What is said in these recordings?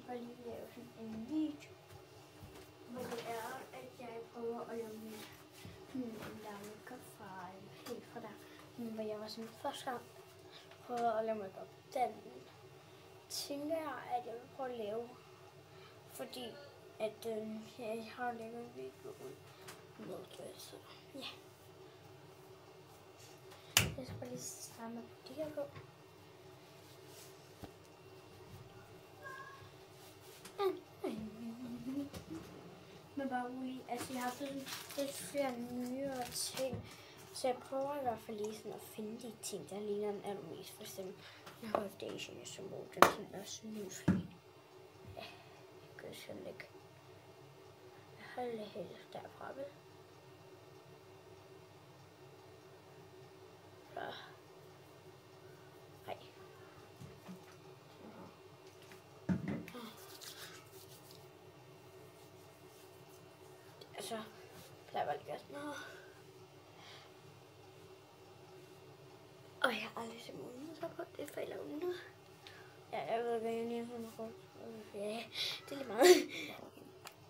bare lige lave sådan en video, hvor det er, at jeg prøver at lave en makeup fra helt fra der, hvor jeg var sådan første gang prøvede at lave makeup. Den tænker jeg, at jeg vil prøve at lave, fordi at jeg har lavet en video ud med det, så ja. Jeg skal bare lige starte med de her på. Men bare rolig, altså jeg har fået lidt flere nyere ting, så jeg prøver i hvert fald lige sådan at finde de ting, der ligner den allermest. For eksempel, jeg har foundation, jeg så må den sådan er snuslig. Ja, jeg kan sådan ikke. Jeg har lidt helt derfra, vel? Så. Nej. Altså, plejer bare lige at sådan noget. Og jeg har aldrig set munden så på, det falder under. Ja, jeg ved ikke, jeg lige har fundet. Ja, det er lige meget.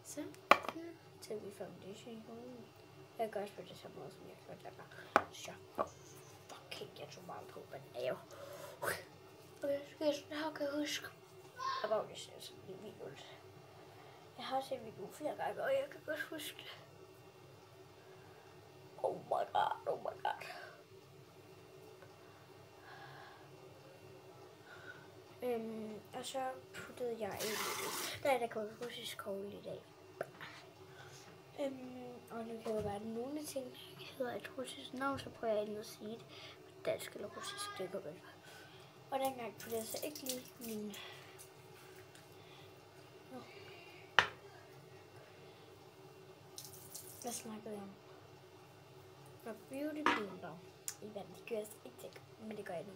Så tager vi foundation i hovedet. Jeg gør også på det samme måde, som jeg gjorde der bare. Så fucking, jeg tog meget på, men det er jo. Okay, så skal jeg sådan her, kan jeg huske. Jeg var jo lige sådan en video. Jeg har set videoen flere gange, og jeg kan godt huske det. Oh my god, oh my god. Og så puttede jeg i. Nej, der kom russisk kogle i dag. Og nu kan jo være nogle ting, der hedder et russisk navn, så prøver jeg endnu at sige det på dansk eller russisk, det går vel. Og dengang puttede jeg så ikke lige min. Hvad snakkede jeg om? Når beauty blender i vand, det gør jeg ikke til, men det gør jeg nu.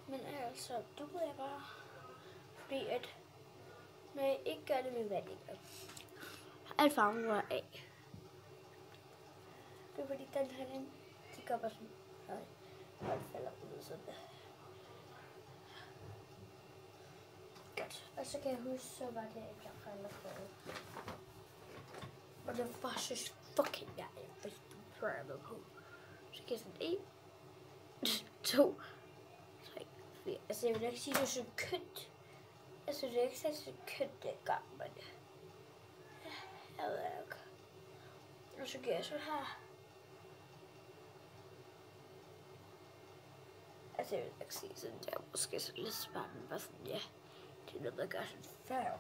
Men altså, duede jeg bare, fordi at når jeg ikke gør det med vand, ikke alt farven går af. Det er fordi den her, de gør bare sådan, og det falder ud sådan der. Godt. Og så kan jeg huske, så var det, at jeg falder på. Og det var så fucking jeg rigtig prøvet på. Så kan jeg sådan 1, 2, 3, 4. Altså jeg vil ikke sige, at det er så kønt. Altså det er ikke så kønt dengang, men jeg ved ikke. Og så gør jeg så her. Altså jeg vil ikke sige sådan, det er måske så lidt svært, men bare sådan, ja. Det er noget, der gør sådan før. Ja.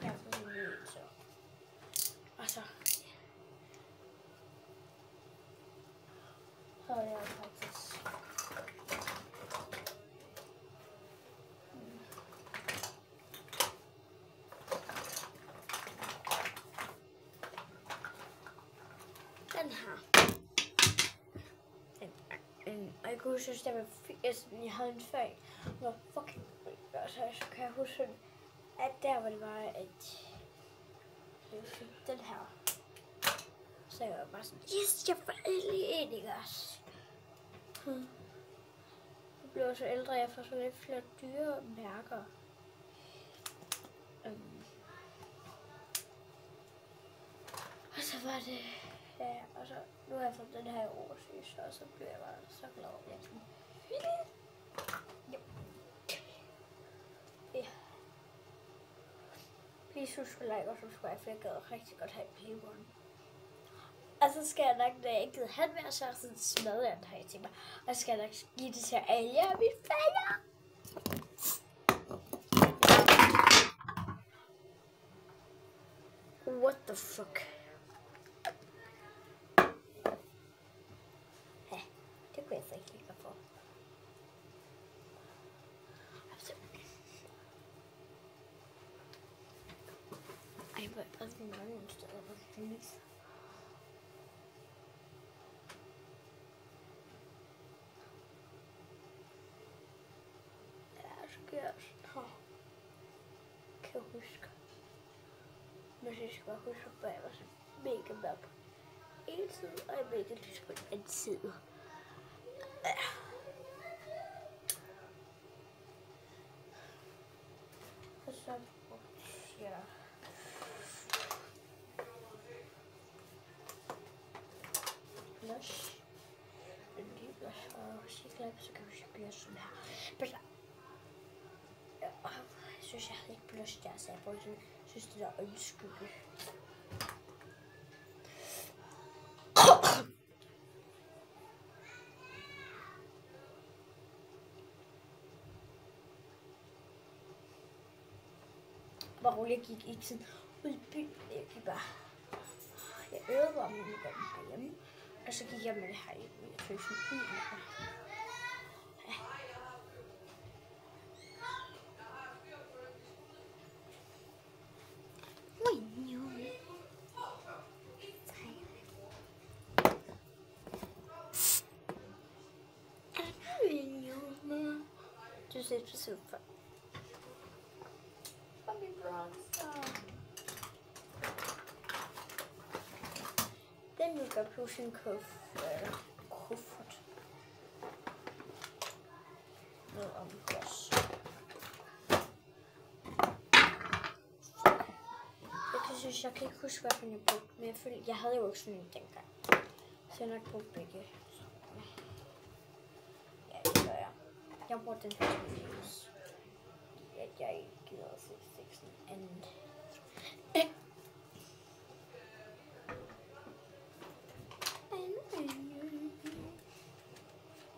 Jeg har fået en lyd, så. Og så. Så er jeg faktisk. Den her. Og jeg kunne huske, at jeg havde en fag, hvor fucking godt, så kan jeg huske, at der hvor det var, at jeg fik den her. Så jeg var bare sådan, yes, jeg får endelig en, ikke også? Jeg blev så ældre, jeg får så lidt flere dyre mærker. Og så var det, ja, og så nu har jeg fået den her i oversys, og så blev jeg bare så glad over det. Ja. Please husk at like og subscribe, for jeg gad rigtig godt have playboyen. Og så skal jeg nok, når jeg ikke gider have mere, så sådan smadrer jeg den her til mig. Og så skal jeg nok give det til alle af mine faner. What the fuck? Ja, det kunne jeg så ikke lide for. Ej, hvor er det mange steder, hvor det findes. Kan jeg huske. Men jeg skal bare huske, at jeg var så mega mørk. en side, og jeg mega lys på den anden side. Ja. Og så ja. Blush. En lille blush og cigarette, så kan vi gøre sådan her. Men jeg synes, jeg havde ikke blush der, så jeg brugte sådan, synes det der øjenskygge. Bare roligt, jeg gik ikke sådan ud i byen. Jeg gik bare. Jeg øvede bare med det herhjemme. Og så gik jeg med det her i fødslen ud. Du ser så super. Den makeup potion kuffert. Noget om blush. Jeg kan ikke huske, hvad jeg brugte, men jeg følte, jeg havde jo også sådan en dengang. Så jeg nok brugte begge. Ja, det gør jeg. Jeg brugte den her news. At jeg ikke gider at se sexen anden.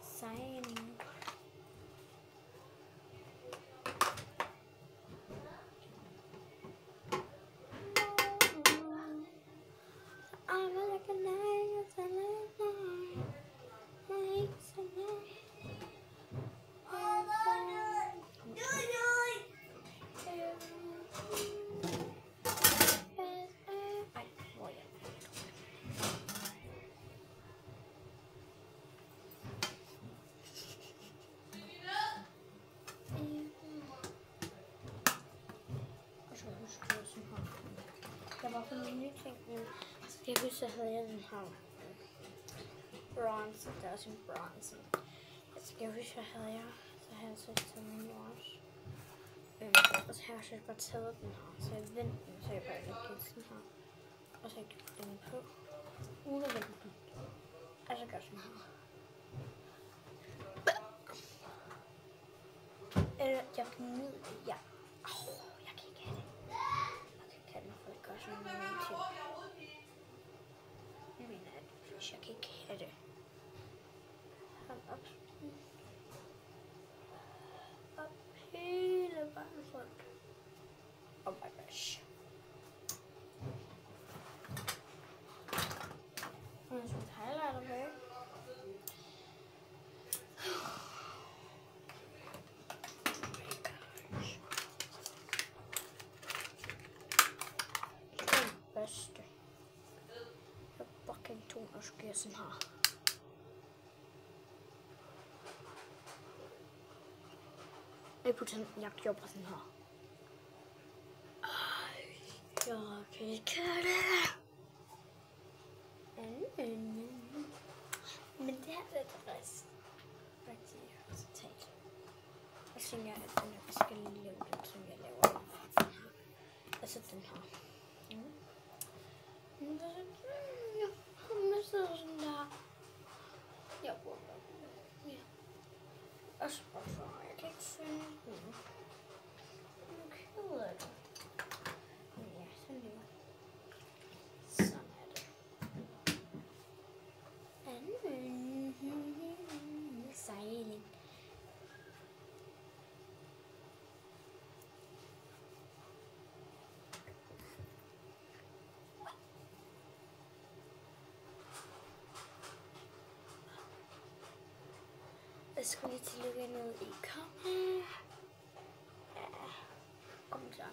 Signing. Jeg var på en ny ting, så jeg huske, at havde jeg den her bronze, der er også en bronze. Jeg huske, at havde jeg, så havde jeg så taget min også. Og så har jeg så bare taget den her, så jeg vendte den, så jeg bare ikke sådan her. Og så jeg gik den på, uden at vende den. Og så gør sådan her. Jeg kan nyde det, ja. Jeg kan ikke have det. Jeg kan ikke gøre sådan nogle ting. Jeg mener, at jeg kan ikke have det. Hold op. Op hele vejen rundt. Oh my gosh. Og jeg synes, highlighter med. Og så gør jeg sådan her. Jeg putter sådan, jeg gjorde sådan her. Jeg kan ikke det. Men det her er det rigtige resultat. Jeg tænker, at jeg skal lave den, som jeg laver. Altså den her. Sådan der. Jeg bruger den. Ja. Og så jeg kan ikke finde den. Jeg keder det. Men ja, sådan det. Sådan er det. Sejling. Jeg skulle lige til at lægge noget i kamera. Ja, kom så.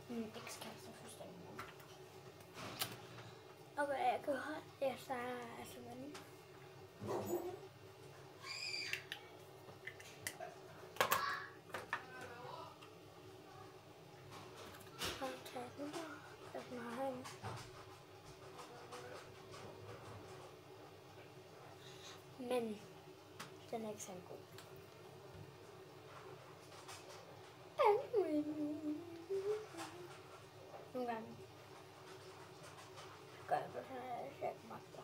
Min ekskæreste forstår mig. Og hvad jeg gør, jeg starter altså med den. Og tage den der. Jeg har den. Men den er ikke så god. Nogle gange gør jeg det sådan, at jeg ikke magter.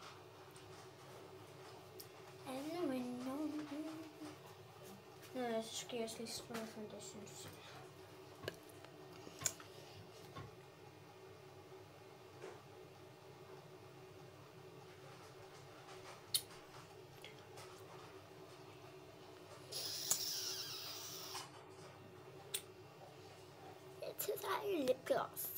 Nå, så skal jeg også lige smøre for det, synes jeg. Til dig en lipgloss.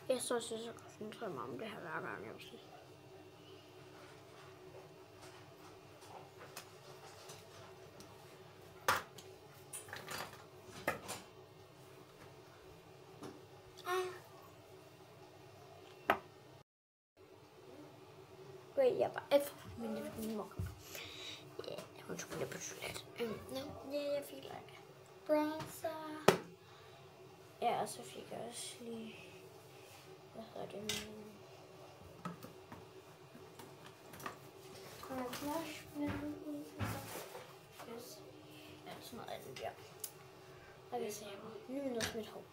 Jeg så synes, jeg koncentrerer mig om det her hver gang, jeg vil sige. Wait, jeg bare men det er mokka. Ja, hun skulle lige på toilet. Jeg fik like bronzer. Ja, og så fik jeg også lige, hvad hedder det? Blush. Yes. Ja, sådan noget af det der. Og det ser jeg nu er noget mit hår.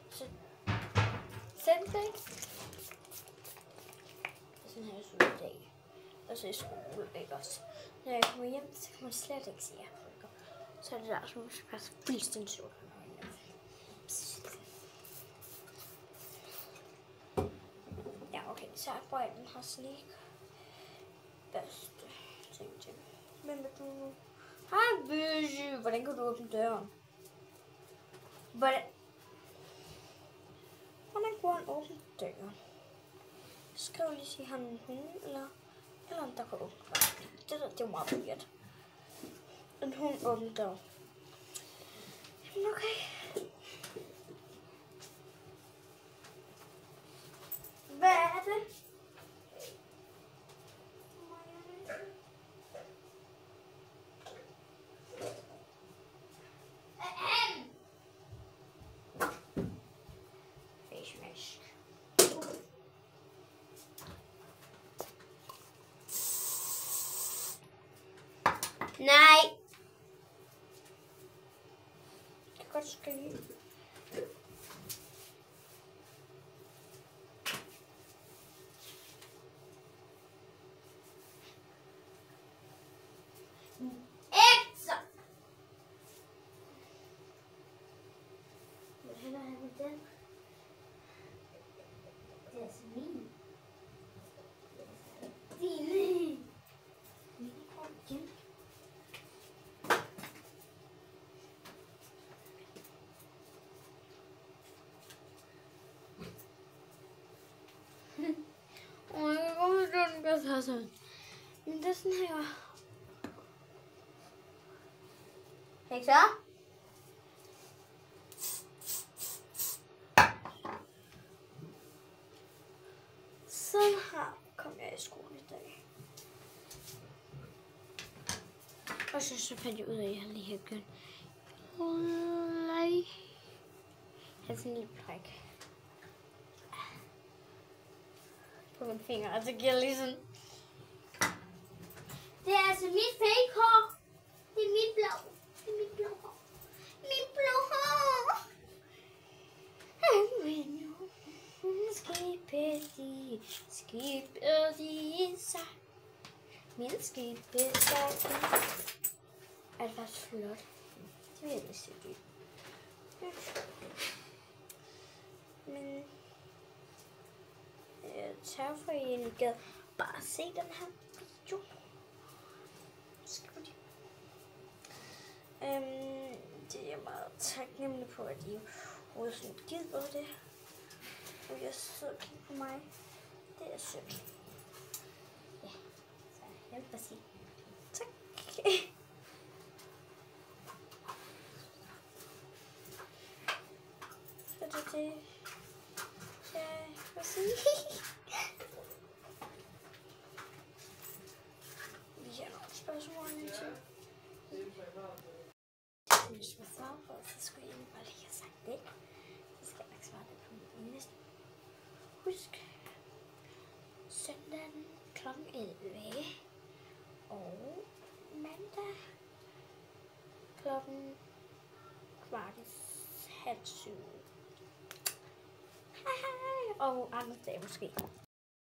Så something. Sådan her så i dag. Og så i skole, ikke også? Når jeg kommer hjem, så kan man slet ikke se, at jeg rykker. Så er det der, som skal være fuldstændig sort. Ja, okay. Så er brønden har slik. Bedste ting til. Hvem er du nu? Hej, Bøge. Hvordan kan du åbne døren? Hvordan kunne han åbne døren? Skriv lige, sige han en hund, eller en der kan åbne døren. Det er jo meget weird. En hund åbner døren. Jamen okay. Hvad er det? Nej. Det kan godt skrige. Ekstra. Vil du hellere have med den? Det er altså min. Din. Igen. Sådan. Men det er sådan her. Ikke så? Sådan her kom jeg i skole i dag. Og så fandt jeg ud af, at jeg lige har gjort sådan en lille prik på min finger, og så giver jeg lige sådan. Det er altså mit fake hår. Det er mit blå. Det er mit blå hår. Mit blå hår. Skibet i sig. Min skibet sig. Er det faktisk flot? Det vil jeg lige se det. Men tak for, at I gad bare se den her video. Det er jeg meget taknemmelig på, at I overhovedet sådan gider det. Og jeg sidder og kigger på mig. Det er sødt. Ja, så jeg vil bare sige tak. Så det jeg vil sige. Vi har nogle spørgsmål til. Hvis man så, så skulle jeg bare lige have sagt det. klokken 11. Og mandag klokken 6:15. Hej hej. Og andre dage måske.